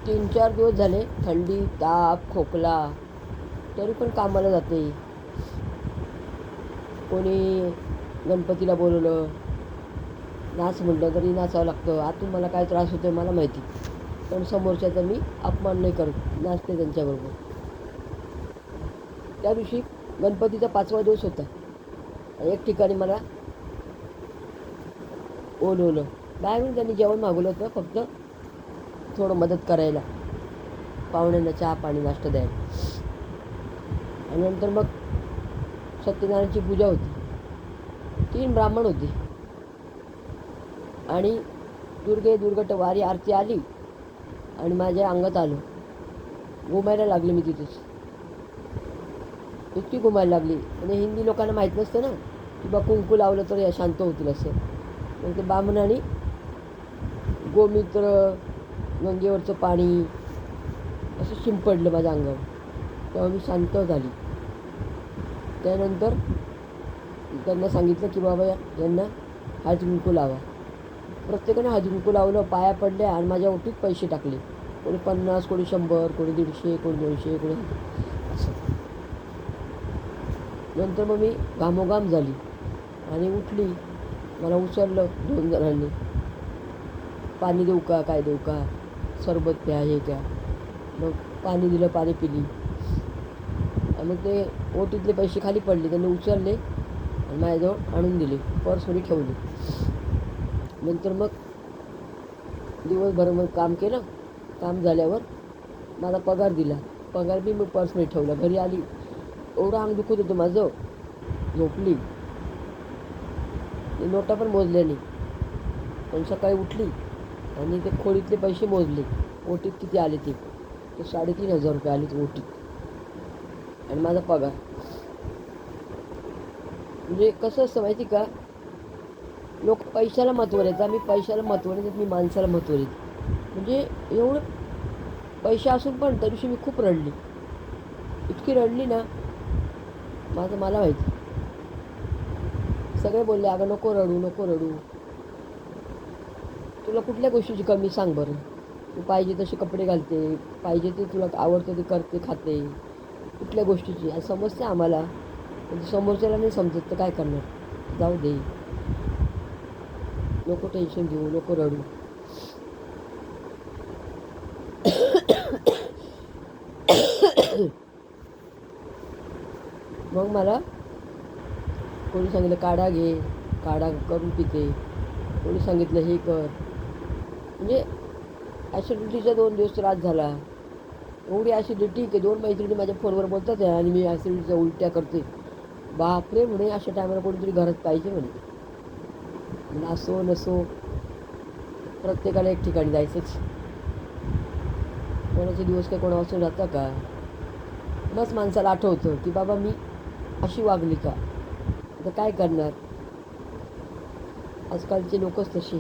3-4 दिवस झाले थंडी, ताप, खोकला, तरी पण कामाला जाते. कोणी गणपतीला बोलवलं, नाच म्हटलं तरी नाचावं लागतं. आतून मला काय त्रास होतो मला माहिती, पण समोरच्याचा मी अपमान नाही करत, नाचते त्यांच्याबरोबर. त्या दिवशी गणपतीचा 5वा दिवस होता. एक ठिकाणी मला बोलवलं. बाहेरून त्यांनी जेवण मागवलं होतं, फक्त थोडं मदत करायला, पाहुण्यांना चहा पाणी नाश्ता द्यायला. आणि नंतर मग सत्यनारायणची पूजा होती. 3 ब्राह्मण होते आणि दुर्गट वारी आरती आली आणि माझ्या अंगात आलं. घुमायला लागले मी तिथेच. इतकी घुमायला लागली. म्हणजे हिंदी लोकांना माहीत नसतं ना की बा कुंकू लावलं तर या शांत होतील असं. मग ते ब्राह्मणाने गोमित्र, गंगेवरचं पाणी असं शिंपडलं माझ्या अंगावर. तेव्हा मी शांत झाली. त्यानंतर त्यांना सांगितलं की बाबा यांना हळदी कुंकू लावा. प्रत्येकाने हळदी कुंकू लावलं, पाया पडल्या आणि माझ्या ओटीत पैसे टाकले. कोणी 50, कोणी 100, कोणी 150, कोणी 200, कोणी असं. नंतर मग मी घामोघाम झाली आणि उठली. मला उचललं 2 जणांनी. पाणी देऊ का, काय देऊ का, सरबत प्या, हे क्या. मग पाणी दिलं, पाणी पिली. आणि मग ते ओटीतले पैसे खाली पडले, त्यांनी उचलले आणि माझ्याजवळ आणून दिले, पर्समध्ये ठेवले. नंतर मग दिवसभर मग काम केलं. काम झाल्यावर माझा पगार दिला. पगार बी मी पर्समध्ये ठेवला. घरी आली, एवढं अंग दुखत होतं माझं, झोपली. ते नोटा पण मोजल्या नाही. पण सकाळी उठली आणि ते खोलीतले पैसे मोजले, ओटीत किती आले ते. 3,500 रुपये आले ते ओटीत आणि माझा पगार. म्हणजे कसं असतं माहिती का, लोक पैशाला महत्त्व देतात, मी पैशाला महत्त्व नाही देत, मी माणसाला महत्त्व देते. म्हणजे एवढं पैसे असून पण त्या दिवशी मी खूप रडली. इतकी रडली ना, मला माहिती. सगळे बोलले अगं नको रडू, नको रडू. तुला कुठल्या गोष्टीची कमी सांग बरं. तू पाहिजे तसे कपडे घालते, पाहिजे ते तुला आवडतं ते करते, खाते. कुठल्या गोष्टीची आज समजते आम्हाला, पण समोरच्याला नाही समजत तर काय करणार. जाऊ दे, नको टेन्शन घेऊ, नको रडू. मग मला कोणी सांगितलं काढा घे, काढा करून पिते. कोणी सांगितलं हे कर. म्हणजे ॲसिडिटीचा 2 दिवस त्रास झाला. एवढी ॲसिडिटी की 2 मैत्रिणी माझ्या फोनवर बोलतात आहे आणि मी ॲसिडिटीच्या उलट्या करते. बापरे म्हणे, अशा टायमाला कोणीतरी घरात पाहिजे म्हणे. असो नसो प्रत्येकाला एक ठिकाणी जायचंच. कोणाचे दिवस काय कोणापासून राहता का. मग माणसाला आठवतं की बाबा मी अशी वागली का, आता काय करणार. आजकालचे लोकच तसे.